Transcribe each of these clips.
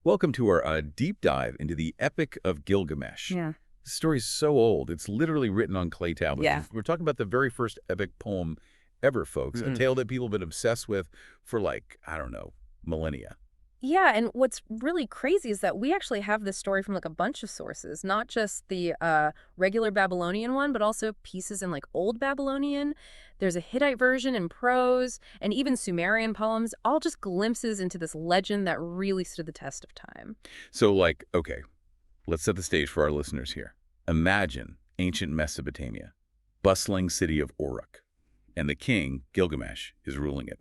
Welcome to our deep dive into the Epic of Gilgamesh. Yeah. The story's so old, it's literally written on clay tablets. Yeah. We're talking about the very first epic poem ever, folks. A Hmm. tale that people have been obsessed with for like, I don't know, millennia. Yeah, and what's really crazy is that we actually have this story from like a bunch of sources, not just the regular Babylonian one, but also pieces in like Old Babylonian. There's a Hittite version in prose, and even Sumerian poems, all just glimpses into this legend that really stood the test of time. So like, okay, let's set the stage for our listeners here. Imagine ancient Mesopotamia, bustling city of Uruk, and the king, Gilgamesh, is ruling it.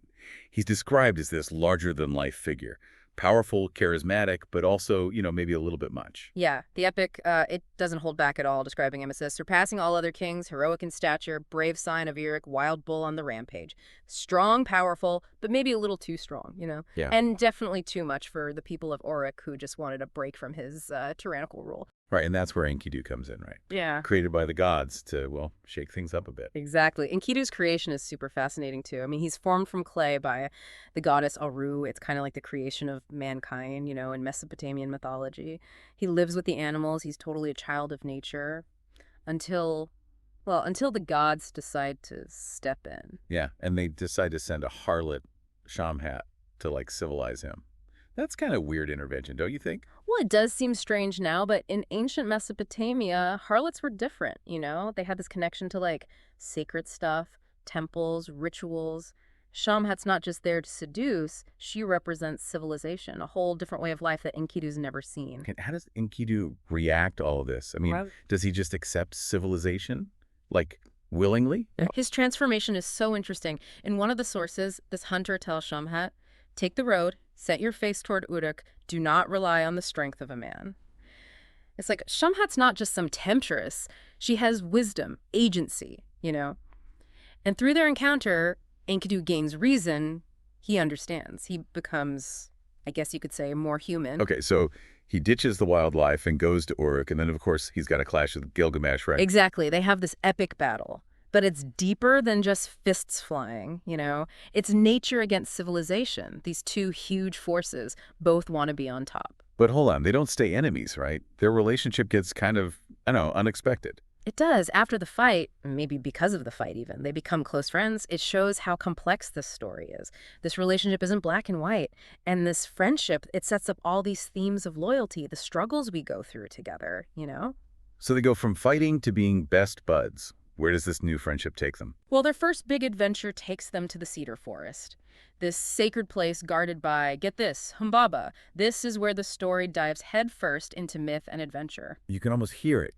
He's described as this larger-than-life figure, powerful, charismatic, but also, maybe a little bit much. Yeah, the epic, it doesn't hold back at all, describing him as this, surpassing all other kings, heroic in stature, brave scion of Uruk, wild bull on the rampage. Strong, powerful, but maybe a little too strong, Yeah. And definitely too much for the people of Uruk who just wanted a break from his tyrannical rule. Right, and that's where Enkidu comes in, right? Yeah. Created by the gods to, well, shake things up a bit. Exactly. Enkidu's creation is super fascinating too. I mean, he's formed from clay by the goddess Aru. It's kind of like the creation of mankind, in Mesopotamian mythology. He lives with the animals. He's totally a child of nature until, well, until the gods decide to step in. Yeah, and they decide to send a harlot Shamhat to, like, civilize him. That's kind of weird intervention, don't you think? Well, it does seem strange now, but in ancient Mesopotamia, harlots were different. They had this connection to like sacred stuff, temples, rituals. Shamhat's not just there to seduce, she represents civilization, a whole different way of life that Enkidu's never seen. And how does Enkidu react to all of this? I mean, Right. does he just accept civilization? Like, willingly? His transformation is so interesting. In one of the sources, this hunter tells Shamhat, take the road, set your face toward Uruk, do not rely on the strength of a man. It's like Shamhat's not just some temptress. She has wisdom, agency. And through their encounter, Enkidu gains reason. He understands. He becomes, I guess you could say, more human. Okay, so he ditches the wildlife and goes to Uruk, and then, of course, he's got a clash with Gilgamesh, right? Exactly. They have this epic battle. But it's deeper than just fists flying. It's nature against civilization. These two huge forces both want to be on top. But hold on, they don't stay enemies, right? Their relationship gets kind of, I don't know, unexpected. It does. After the fight, maybe because of the fight even, they become close friends. It shows how complex this story is. This relationship isn't black and white. And this friendship, it sets up all these themes of loyalty, the struggles we go through together. So they go from fighting to being best buds. Where does this new friendship take them? Well, their first big adventure takes them to the cedar forest. This sacred place guarded by, get this, Humbaba. This is where the story dives headfirst into myth and adventure. You can almost hear it.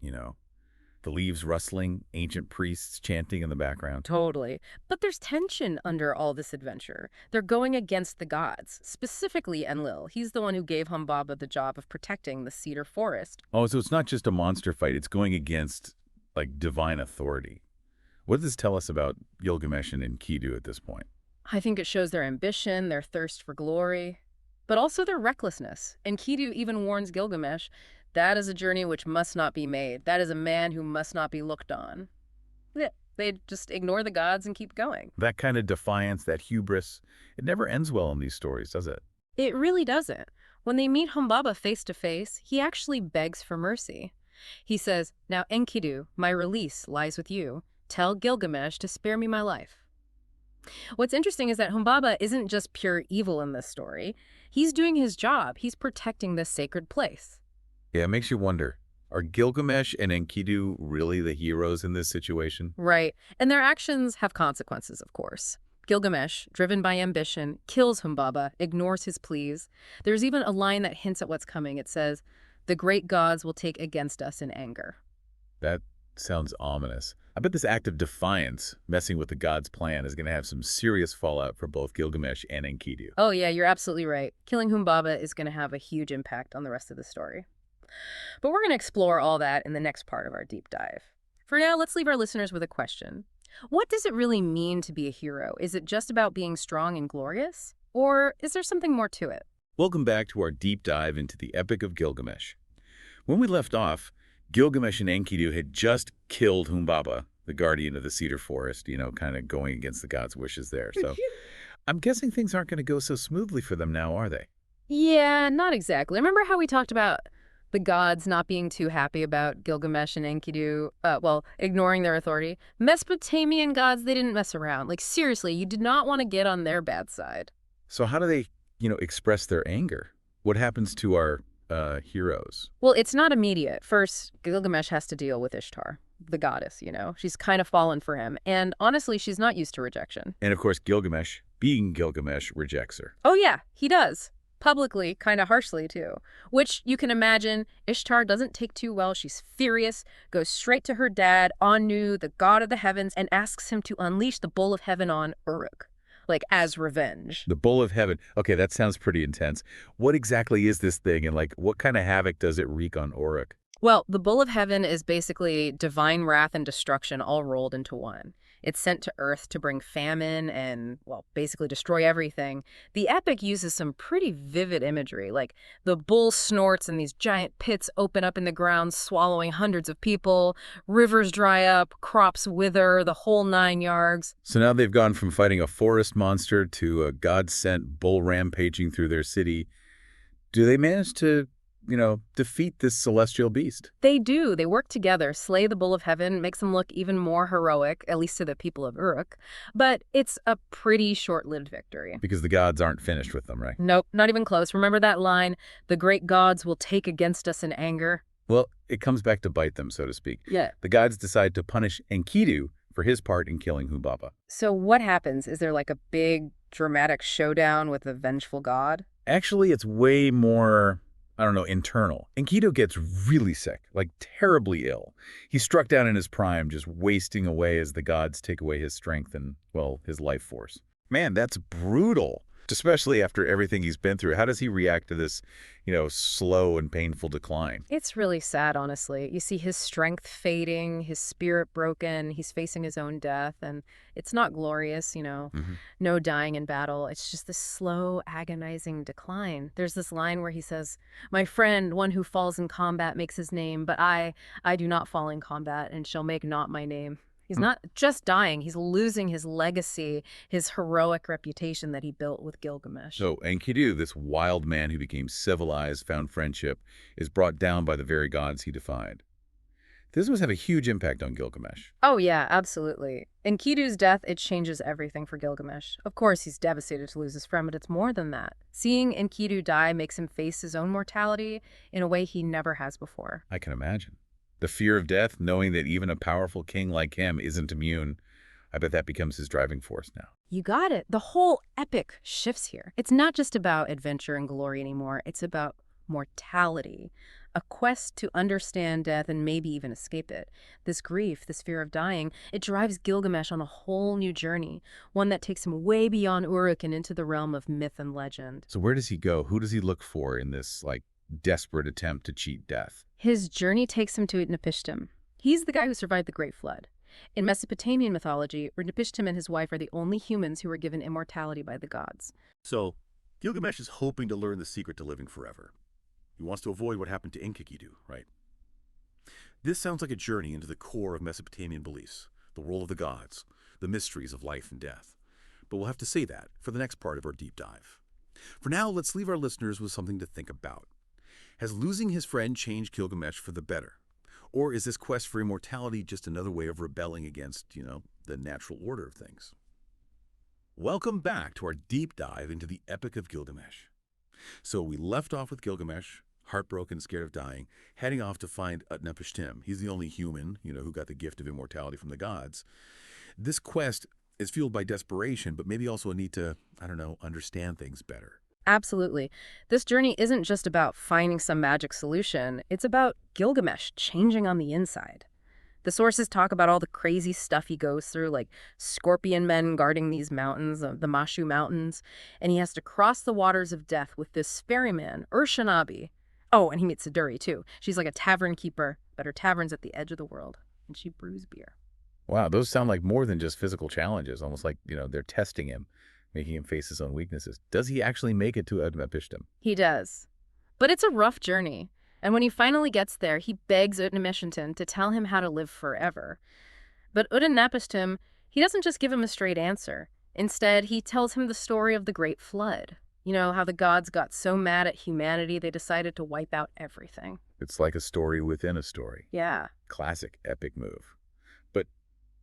The leaves rustling, ancient priests chanting in the background. Totally. But there's tension under all this adventure. They're going against the gods, specifically Enlil. He's the one who gave Humbaba the job of protecting the cedar forest. Oh, so it's not just a monster fight, it's going against, like, divine authority. What does this tell us about Gilgamesh and Enkidu at this point? I think it shows their ambition, their thirst for glory, but also their recklessness. Enkidu even warns Gilgamesh, that is a journey which must not be made. That is a man who must not be looked on. Yeah, they just ignore the gods and keep going. That kind of defiance, that hubris, it never ends well in these stories, does it? It really doesn't. When they meet Humbaba face to face, he actually begs for mercy. He says, now Enkidu, my release lies with you. Tell Gilgamesh to spare me my life. What's interesting is that Humbaba isn't just pure evil in this story. He's doing his job. He's protecting this sacred place. Yeah, it makes you wonder, are Gilgamesh and Enkidu really the heroes in this situation? Right. And their actions have consequences, of course. Gilgamesh, driven by ambition, kills Humbaba, ignores his pleas. There's even a line that hints at what's coming. It says, the great gods will take against us in anger. That sounds ominous. I bet this act of defiance, messing with the god's plan, is going to have some serious fallout for both Gilgamesh and Enkidu. Oh yeah, you're absolutely right. Killing Humbaba is going to have a huge impact on the rest of the story. But we're going to explore all that in the next part of our deep dive. For now, let's leave our listeners with a question. What does it really mean to be a hero? Is it just about being strong and glorious? Or is there something more to it? Welcome back to our deep dive into the Epic of Gilgamesh. When we left off, Gilgamesh and Enkidu had just killed Humbaba, the guardian of the cedar forest, kind of going against the god's wishes there. So I'm guessing things aren't going to go so smoothly for them now, are they? Yeah, not exactly. Remember how we talked about the gods not being too happy about Gilgamesh and Enkidu, ignoring their authority? Mesopotamian gods, they didn't mess around. Like, seriously, you did not want to get on their bad side. So how do they, express their anger? What happens to our heroes? Well, it's not immediate. First, Gilgamesh has to deal with Ishtar, the goddess. She's kind of fallen for him. And honestly, she's not used to rejection. And of course, Gilgamesh, being Gilgamesh, rejects her. Oh, yeah, he does. Publicly, kind of harshly, too. Which, you can imagine, Ishtar doesn't take too well. She's furious, goes straight to her dad, Anu, the god of the heavens, and asks him to unleash the bull of heaven on Uruk, like, as revenge. The Bull of Heaven. Okay, that sounds pretty intense. What exactly is this thing, and what kind of havoc does it wreak on Uruk? Well, the bull of heaven is basically divine wrath and destruction all rolled into one. It's sent to Earth to bring famine and, well, basically destroy everything. The epic uses some pretty vivid imagery, like the bull snorts and these giant pits open up in the ground, swallowing hundreds of people, rivers dry up, crops wither, the whole 9 yards. So now they've gone from fighting a forest monster to a god-sent bull rampaging through their city. Do they manage to defeat this celestial beast? They do. They work together. Slay the bull of heaven makes them look even more heroic, at least to the people of Uruk. But it's a pretty short-lived victory. Because the gods aren't finished with them, right? Nope, not even close. Remember that line, the great gods will take against us in anger? Well, it comes back to bite them, so to speak. Yeah. The gods decide to punish Enkidu for his part in killing Humbaba. So what happens? Is there like a big, dramatic showdown with a vengeful god? Actually, it's way more, internal. Enkidu gets really sick, terribly ill. He's struck down in his prime, just wasting away as the gods take away his strength and, well, his life force. Man, that's brutal, especially after everything he's been through. How does he react to this, slow and painful decline? It's really sad, honestly. You see his strength fading, his spirit broken, he's facing his own death, and it's not glorious, no dying in battle. It's just this slow, agonizing decline. There's this line where he says, "My friend, one who falls in combat makes his name, but I do not fall in combat and shall make not my name." He's not just dying, he's losing his legacy, his heroic reputation that he built with Gilgamesh. So Enkidu, this wild man who became civilized, found friendship, is brought down by the very gods he defied. This must have a huge impact on Gilgamesh. Oh yeah, absolutely. Enkidu's death, it changes everything for Gilgamesh. Of course, he's devastated to lose his friend, but it's more than that. Seeing Enkidu die makes him face his own mortality in a way he never has before. I can imagine. The fear of death, knowing that even a powerful king like him isn't immune, I bet that becomes his driving force now. You got it. The whole epic shifts here. It's not just about adventure and glory anymore. It's about mortality, a quest to understand death and maybe even escape it. This grief, this fear of dying, it drives Gilgamesh on a whole new journey, one that takes him way beyond Uruk and into the realm of myth and legend. So where does he go? Who does he look for in this, desperate attempt to cheat death? His journey takes him to Utnapishtim. He's the guy who survived the Great Flood. In Mesopotamian mythology, Utnapishtim and his wife are the only humans who were given immortality by the gods. So, Gilgamesh is hoping to learn the secret to living forever. He wants to avoid what happened to Enkidu, right? This sounds like a journey into the core of Mesopotamian beliefs, the role of the gods, the mysteries of life and death. But we'll have to say that for the next part of our deep dive. For now, let's leave our listeners with something to think about. Has losing his friend changed Gilgamesh for the better? Or is this quest for immortality just another way of rebelling against, the natural order of things? Welcome back to our deep dive into the Epic of Gilgamesh. So we left off with Gilgamesh, heartbroken, scared of dying, heading off to find Utnapishtim. He's the only human, who got the gift of immortality from the gods. This quest is fueled by desperation, but maybe also a need to, understand things better. Absolutely. This journey isn't just about finding some magic solution. It's about Gilgamesh changing on the inside. The sources talk about all the crazy stuff he goes through, like scorpion men guarding these mountains, the Mashu Mountains, and he has to cross the waters of death with this ferryman, Urshanabi. Oh, and he meets Siduri, too. She's like a tavern keeper, but her tavern's at the edge of the world, and she brews beer. Wow, those sound like more than just physical challenges, almost like, they're testing him, making him face his own weaknesses. Does he actually make it to Utnapishtim? He does. But it's a rough journey. And when he finally gets there, he begs Utnapishtim to tell him how to live forever. But Utnapishtim, he doesn't just give him a straight answer. Instead, he tells him the story of the Great Flood. You know, how the gods got so mad at humanity they decided to wipe out everything. It's like a story within a story. Yeah. Classic epic move. But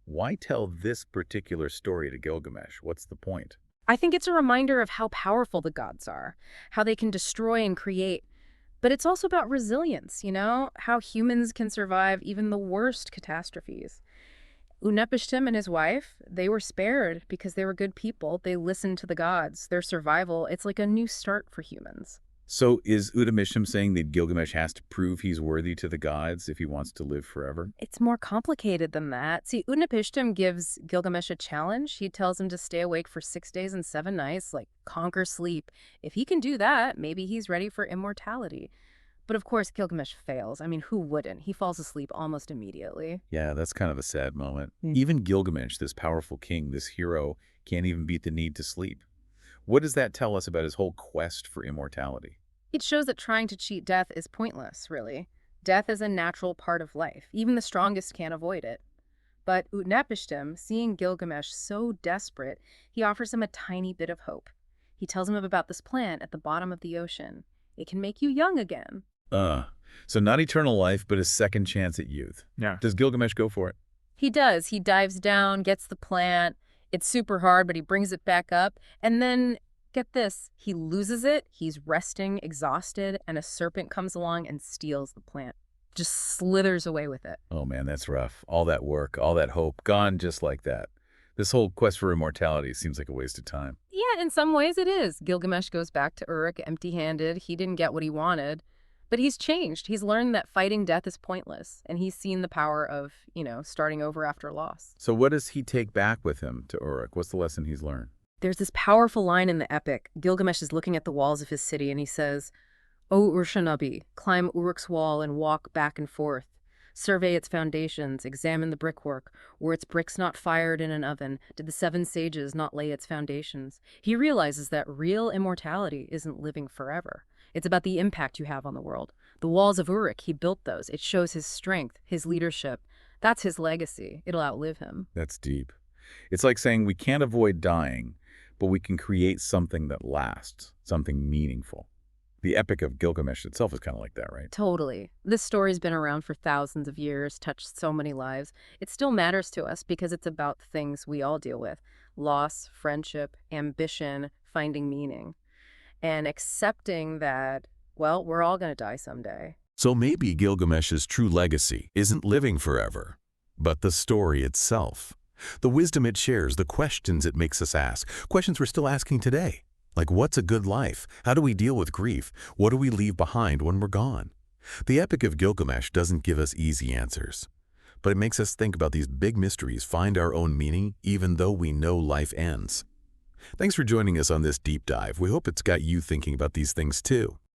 why tell this particular story to Gilgamesh? What's the point? I think it's a reminder of how powerful the gods are, how they can destroy and create. But it's also about resilience, you know, how humans can survive even the worst catastrophes. Utnapishtim and his wife, they were spared because they were good people. They listened to the gods. Their survival, it's like a new start for humans. So is Utnapishtim saying that Gilgamesh has to prove he's worthy to the gods if he wants to live forever? It's more complicated than that. See, Utnapishtim gives Gilgamesh a challenge. He tells him to stay awake for 6 days and 7 nights, like conquer sleep. If he can do that, maybe he's ready for immortality. But of course, Gilgamesh fails. I mean, who wouldn't? He falls asleep almost immediately. Yeah, that's kind of a sad moment. Even Gilgamesh, this powerful king, this hero, can't even beat the need to sleep. What does that tell us about his whole quest for immortality? It shows that trying to cheat death is pointless, really. Death is a natural part of life. Even the strongest can't avoid it. But Utnapishtim, seeing Gilgamesh so desperate, he offers him a tiny bit of hope. He tells him about this plant at the bottom of the ocean. It can make you young again. So not eternal life, but a second chance at youth. Yeah. Does Gilgamesh go for it? He does. He dives down, gets the plant. It's super hard, but he brings it back up. And then, get this, he loses it. He's resting, exhausted, and a serpent comes along and steals the plant. Just slithers away with it. Oh man, that's rough. All that work, all that hope, gone just like that. This whole quest for immortality seems like a waste of time. Yeah, in some ways it is. Gilgamesh goes back to Uruk empty-handed. He didn't get what he wanted. But he's changed. He's learned that fighting death is pointless. And he's seen the power of, starting over after loss. So what does he take back with him to Uruk? What's the lesson he's learned? There's this powerful line in the epic. Gilgamesh is looking at the walls of his city and he says, "O Ur-Shanabi, climb Uruk's wall and walk back and forth. Survey its foundations, examine the brickwork. Were its bricks not fired in an oven? Did the 7 sages not lay its foundations?" He realizes that real immortality isn't living forever. It's about the impact you have on the world. The walls of Uruk, he built those. It shows his strength, his leadership. That's his legacy. It'll outlive him. That's deep. It's like saying we can't avoid dying, but we can create something that lasts, something meaningful. The Epic of Gilgamesh itself is kind of like that, right? Totally. This story's been around for thousands of years, touched so many lives. It still matters to us because it's about things we all deal with: loss, friendship, ambition, finding meaning. And accepting that, well, we're all going to die someday. So maybe Gilgamesh's true legacy isn't living forever, but the story itself. The wisdom it shares, the questions it makes us ask, questions we're still asking today. Like, what's a good life? How do we deal with grief? What do we leave behind when we're gone? The Epic of Gilgamesh doesn't give us easy answers, but it makes us think about these big mysteries, find our own meaning, even though we know life ends. Thanks for joining us on this deep dive. We hope it's got you thinking about these things too.